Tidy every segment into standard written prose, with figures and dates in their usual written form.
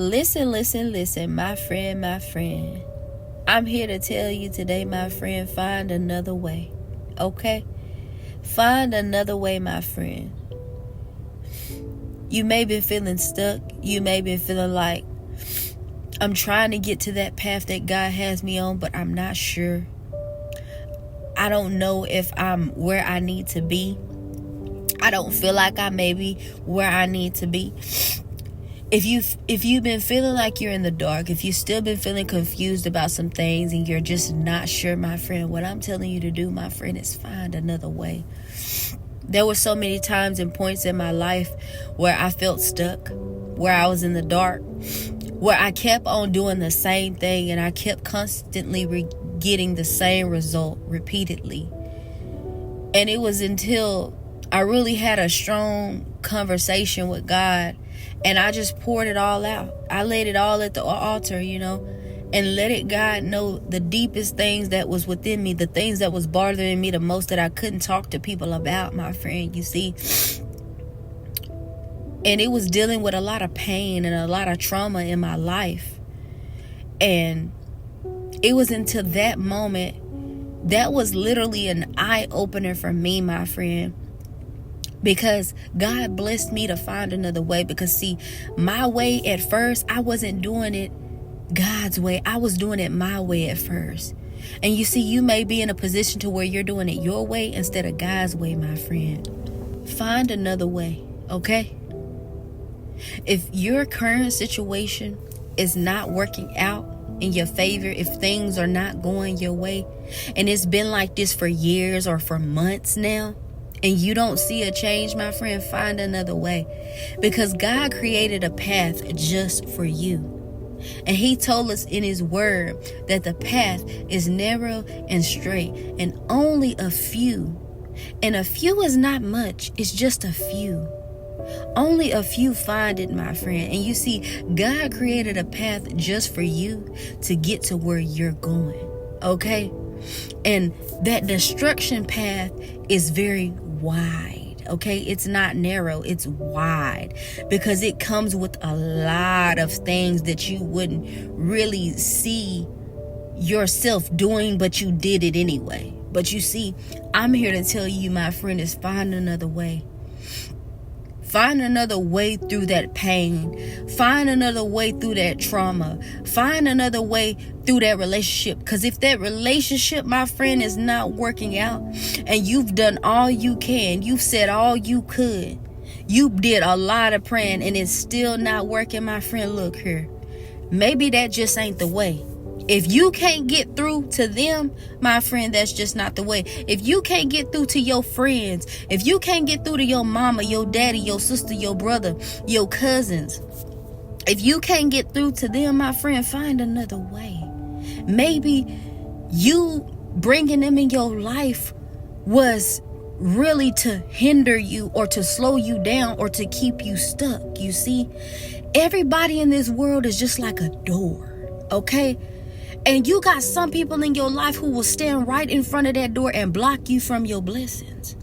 Listen, my friend. I'm here to tell you today, my friend, find another way. Okay? Find another way, my friend. You may be feeling stuck. You may be feeling like, I'm trying to get to that path that God has me on, but I'm not sure. I don't know if I'm where I need to be. I don't feel like I may be where I need to be. If you've been feeling like you're in the dark, if you've still been feeling confused about some things and you're just not sure, my friend, what I'm telling you to do, my friend, is find another way. There were so many times and points in my life where I felt stuck, where I was in the dark, where I kept on doing the same thing and I kept constantly getting the same result repeatedly. And it was until I really had a strong conversation with God and I just poured it all out. I laid it all at the altar, and let God know the deepest things that was within me, the things that was bothering me the most that I couldn't talk to people about, my friend, you see. And it was dealing with a lot of pain and a lot of trauma in my life. And it was until that moment, that was literally an eye-opener for me, my friend. Because God blessed me to find another way. Because see, my way at first, I wasn't doing it God's way. I was doing it my way at first. And you see, you may be in a position to where you're doing it your way instead of God's way, my friend. Find another way, okay? If your current situation is not working out in your favor, if things are not going your way, and it's been like this for years or for months now, and you don't see a change, my friend, find another way. Because God created a path just for you. And he told us in his word that the path is narrow and straight, and only a few. And a few is not much. It's just a few. Only a few find it, my friend. And you see, God created a path just for you to get to where you're going. Okay? And that destruction path is very wide. Okay? It's not narrow. It's wide. Because it comes with a lot of things that you wouldn't really see yourself doing, but you did it anyway. But you see, I'm here to tell you, my friend, is find another way. Find another way through that pain. Find another way through that trauma. Find another way through that relationship. Because if that relationship, my friend, is not working out, and you've done all you can, you've said all you could, you did a lot of praying, and it's still not working, my friend, look here. Maybe that just ain't the way. If you can't get through to them, my friend, that's just not the way. If you can't get through to your friends, if you can't get through to your mama, your daddy, your sister, your brother, your cousins, if you can't get through to them, my friend, find another way. Maybe you bringing them in your life was really to hinder you or to slow you down or to keep you stuck. You see, everybody in this world is just like a door, okay? And you got some people in your life who will stand right in front of that door and block you from your blessings.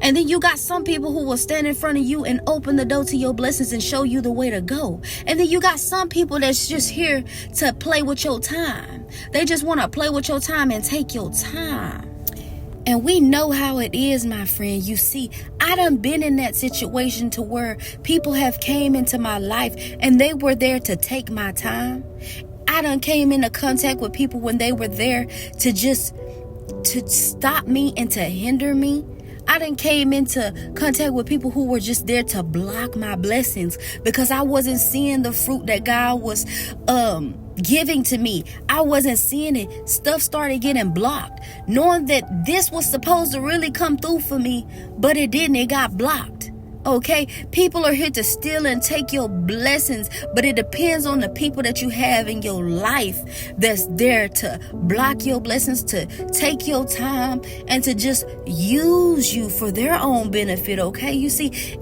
And then you got some people who will stand in front of you and open the door to your blessings and show you the way to go. And then you got some people that's just here to play with your time. They just want to play with your time and take your time. And we know how it is, my friend. You see, I done been in that situation to where people have came into my life and they were there to take my time. I done came into contact with people when they were there to stop me and to hinder me. I done came into contact with people who were just there to block my blessings because I wasn't seeing the fruit that God was giving to me. I wasn't seeing it. Stuff started getting blocked, knowing that this was supposed to really come through for me, but it didn't. It got blocked. Okay, people are here to steal and take your blessings, but it depends on the people that you have in your life that's there to block your blessings, to take your time, and to just use you for their own benefit. Okay, you see,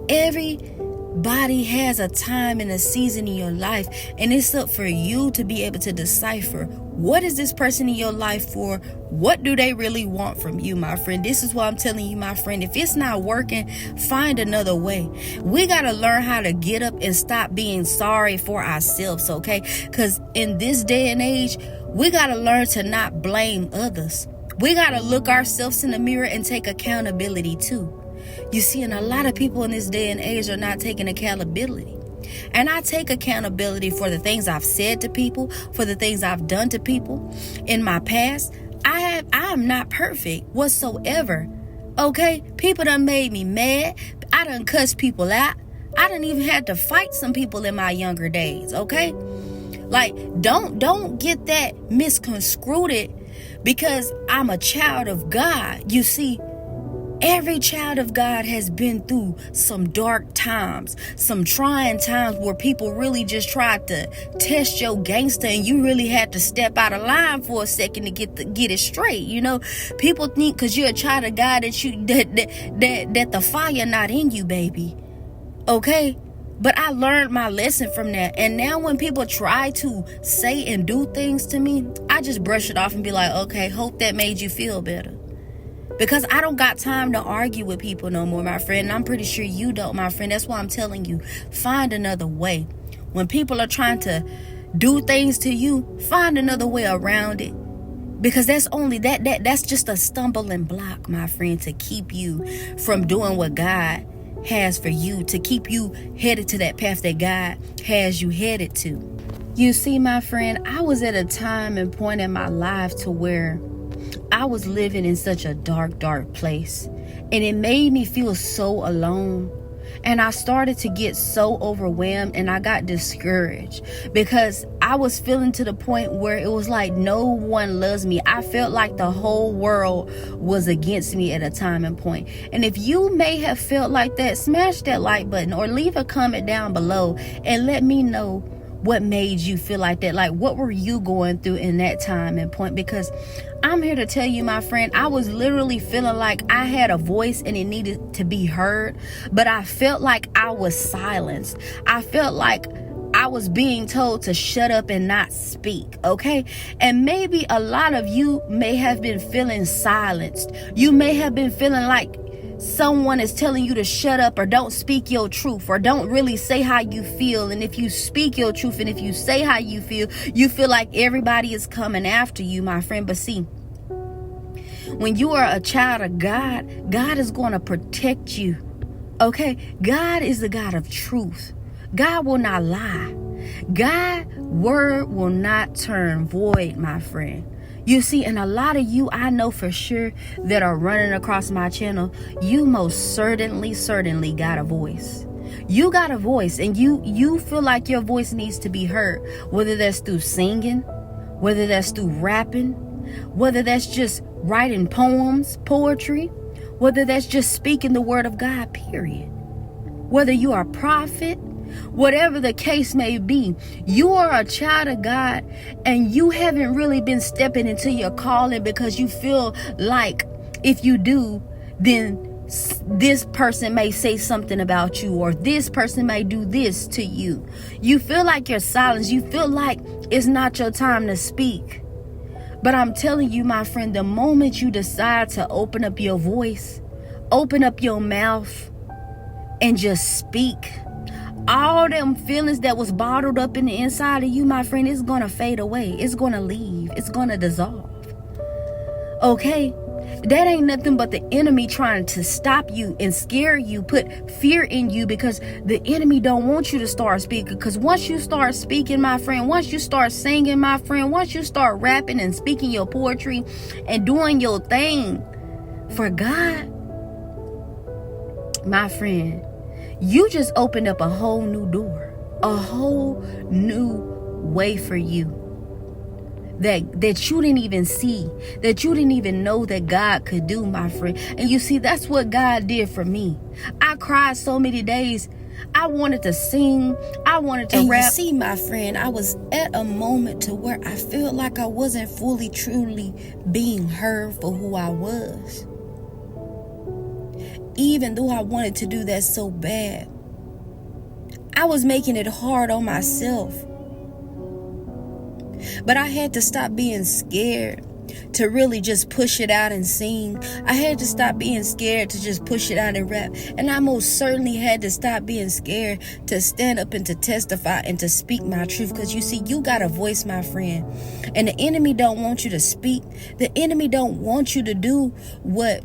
Everybody has a time and a season in your life, and it's up for you to be able to decipher, what is this person in your life for? What do they really want from you, my friend? This is what I'm telling you, my friend. If it's not working, find another way. We got to learn how to get up and stop being sorry for ourselves, okay? Because in this day and age, we got to learn to not blame others. We got to look ourselves in the mirror and take accountability too. You see, and a lot of people in this day and age are not taking accountability. And I take accountability for the things I've said to people, for the things I've done to people in my past. I am not perfect whatsoever. Okay? People done made me mad. I done cussed people out. I done even had to fight some people in my younger days. Okay? Like, don't get that misconstrued because I'm a child of God. You see, every child of God has been through some dark times, some trying times where people really just tried to test your gangster, and you really had to step out of line for a second to get it straight. You know, people think because you're a child of God that the fire not in you, baby. Okay? But I learned my lesson from that. And now when people try to say and do things to me, I just brush it off and be like, okay, hope that made you feel better. Because I don't got time to argue with people no more, my friend. And I'm pretty sure you don't, my friend. That's why I'm telling you, find another way. When people are trying to do things to you, find another way around it. Because that's only that's just a stumbling block, my friend, to keep you from doing what God has for you, to keep you headed to that path that God has you headed to. You see, my friend, I was at a time and point in my life to where I was living in such a dark place, and it made me feel so alone. And I started to get so overwhelmed, and I got discouraged because I was feeling to the point where it was like no one loves me. I felt like the whole world was against me at a time and point. And if you may have felt like that, smash that like button or leave a comment down below and let me know what made you feel like that. Like, what were you going through in that time and point? Because I'm here to tell you, my friend, I was literally feeling like I had a voice and it needed to be heard, but I felt like I was silenced. I felt like I was being told to shut up and not speak, okay? And maybe a lot of you may have been feeling silenced. You may have been feeling like someone is telling you to shut up or don't speak your truth or don't really say how you feel. And if you speak your truth and if you say how you feel like everybody is coming after you, my friend. But see, when you are a child of God, God is going to protect you. Okay? God is the God of truth. God will not lie. God's word will not turn void, my friend. You see, and a lot of you, I know for sure, that are running across my channel, you most certainly got a voice. You got a voice, and you feel like your voice needs to be heard, whether that's through singing, whether that's through rapping, whether that's just writing poems, poetry, whether that's just speaking the word of God, period. Whether you are a prophet, whatever the case may be, you are a child of God, and you haven't really been stepping into your calling because you feel like if you do, then this person may say something about you, or this person may do this to you. You feel like you're silenced. You feel like it's not your time to speak. But I'm telling you, my friend, the moment you decide to open up your voice, open up your mouth, and just speak, all them feelings that was bottled up in the inside of you, my friend, it's going to fade away. It's going to leave. It's going to dissolve. Okay? That ain't nothing but the enemy trying to stop you and scare you, put fear in you, because the enemy don't want you to start speaking. Because once you start speaking, my friend, once you start singing, my friend, once you start rapping and speaking your poetry and doing your thing for God, my friend, you just opened up a whole new door, a whole new way for you that you didn't even see, that you didn't even know that God could do, my friend. And you see, that's what God did for me. I cried so many days. I wanted to sing. I wanted to rap. You see, my friend, I was at a moment to where I felt like I wasn't fully, truly being heard for who I was. Even though I wanted to do that so bad. I was making it hard on myself. But I had to stop being scared to really just push it out and sing. I had to stop being scared to just push it out and rap. And I most certainly had to stop being scared to stand up and to testify and to speak my truth. Because you see, you got a voice, my friend. And the enemy don't want you to speak. The enemy don't want you to do what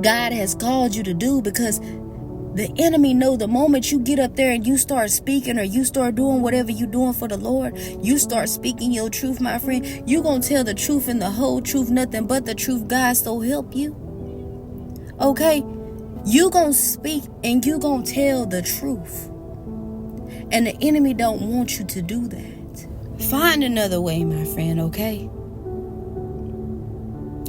God has called you to do, because the enemy know the moment you get up there and you start speaking, or you start doing whatever you doing for the Lord, you start speaking your truth, my friend, you gonna tell the truth and the whole truth, nothing but the truth, God so help you. Okay? You gonna speak and you gonna tell the truth. And the enemy don't want you to do that. Find another way, my friend, okay?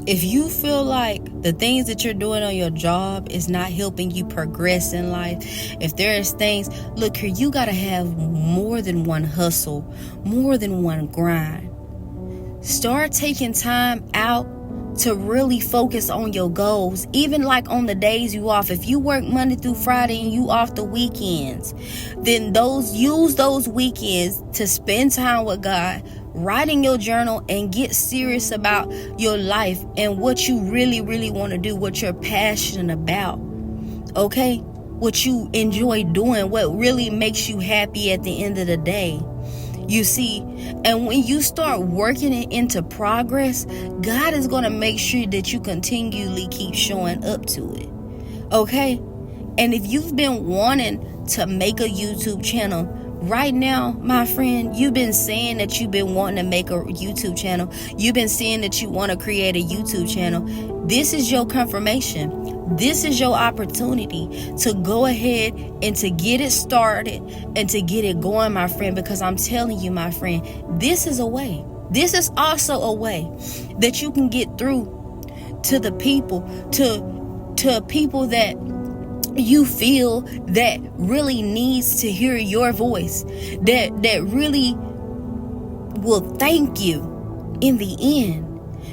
If you feel like the things that you're doing on your job is not helping you progress in life, if there's things, look here, you got to have more than one hustle, more than one grind. Start taking time out to really focus on your goals, even like on the days you off. If you work Monday through Friday and you off the weekends, then use those weekends to spend time with God, write in your journal, and get serious about your life and what you really, really want to do, what you're passionate about. Okay? What you enjoy doing, what really makes you happy at the end of the day. You see, and when you start working it into progress, God is going to make sure that you continually keep showing up to it. Okay? And if you've been wanting to make a YouTube channel, right now, my friend, you've been saying that you've been wanting to make a YouTube channel. You've been saying that you want to create a YouTube channel. This is your confirmation. This is your opportunity to go ahead and to get it started and to get it going, my friend, because I'm telling you, my friend, this is a way. This is also a way that you can get through to the people, to people that you feel that really needs to hear your voice, that really will thank you in the end.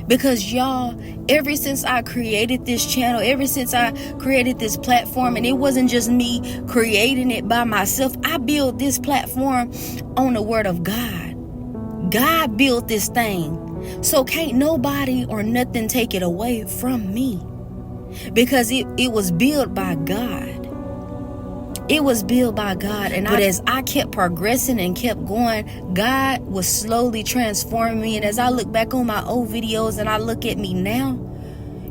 Because y'all, ever since I created this channel, ever since I created this platform, and it wasn't just me creating it by myself, I built this platform on the word of God. God built this thing. So can't nobody or nothing take it away from me. Because it was built by God. It was built by God. But as I kept progressing and kept going, God was slowly transforming me. And as I look back on my old videos and I look at me now,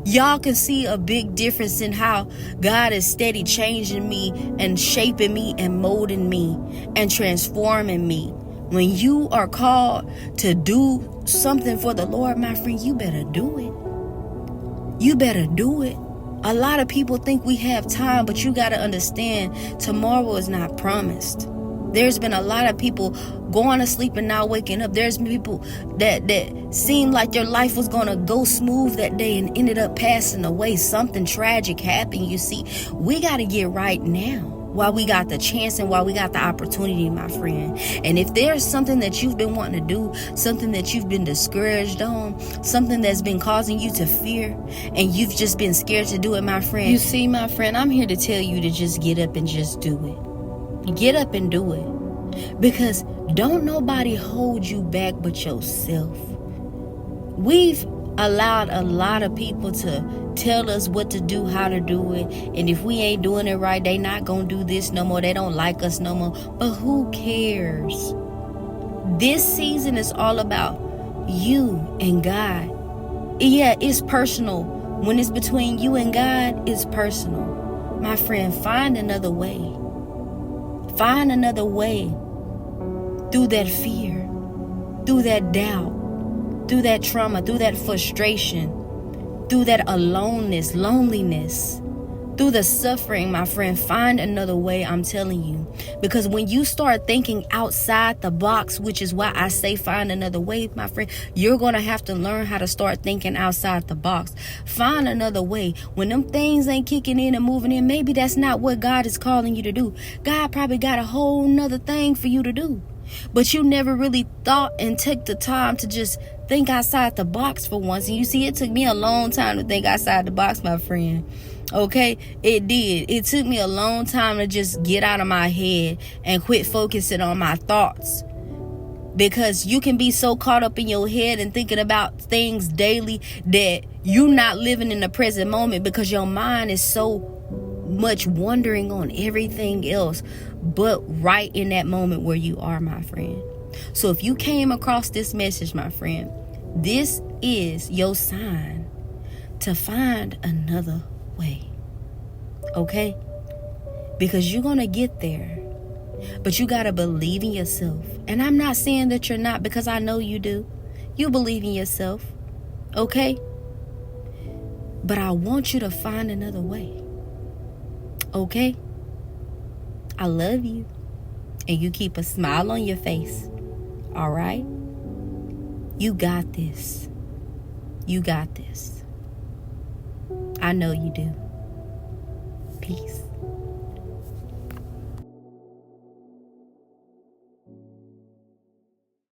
y'all can see a big difference in how God is steady changing me and shaping me and molding me and transforming me. When you are called to do something for the Lord, my friend, you better do it. You better do it. A lot of people think we have time, but you got to understand, tomorrow is not promised. There's been a lot of people going to sleep and not waking up. There's been people that seemed like their life was going to go smooth that day and ended up passing away. Something tragic happened. You see, we got to get right now while we got the chance and while we got the opportunity, my friend. And if there's something that you've been wanting to do, something that you've been discouraged on, something that's been causing you to fear, and you've just been scared to do it, my friend, you see, my friend, I'm here to tell you to just get up and just do it. Get up and do it. Because don't nobody hold you back but yourself. We've allowed a lot of people to tell us what to do, how to do it, and if we ain't doing it right, they not gonna do this no more. They don't like us no more. But who cares? This season is all about you and God. Yeah, it's personal. When it's between you and God, it's personal. My friend, find another way. Find another way through that fear, through that doubt, through that trauma, through that frustration, through that aloneness, loneliness, through the suffering, my friend. Find another way, I'm telling you. Because when you start thinking outside the box, which is why I say find another way, my friend, you're going to have to learn how to start thinking outside the box. Find another way. When them things ain't kicking in and moving in, maybe that's not what God is calling you to do. God probably got a whole nother thing for you to do. But you never really thought and took the time to just think outside the box for once. And you see, it took me a long time to think outside the box, my friend. Okay, it did. It took me a long time to just get out of my head and quit focusing on my thoughts. Because you can be so caught up in your head and thinking about things daily that you're not living in the present moment, because your mind is so much wondering on everything else but right in that moment where you are, my friend. So if you came across this message, my friend, this is your sign to find another way. Okay? Because you're going to get there. But you got to believe in yourself. And I'm not saying that you're not, because I know you do. You believe in yourself. Okay? But I want you to find another way. Okay? I love you. And you keep a smile on your face. All right? You got this. You got this. I know you do. Peace.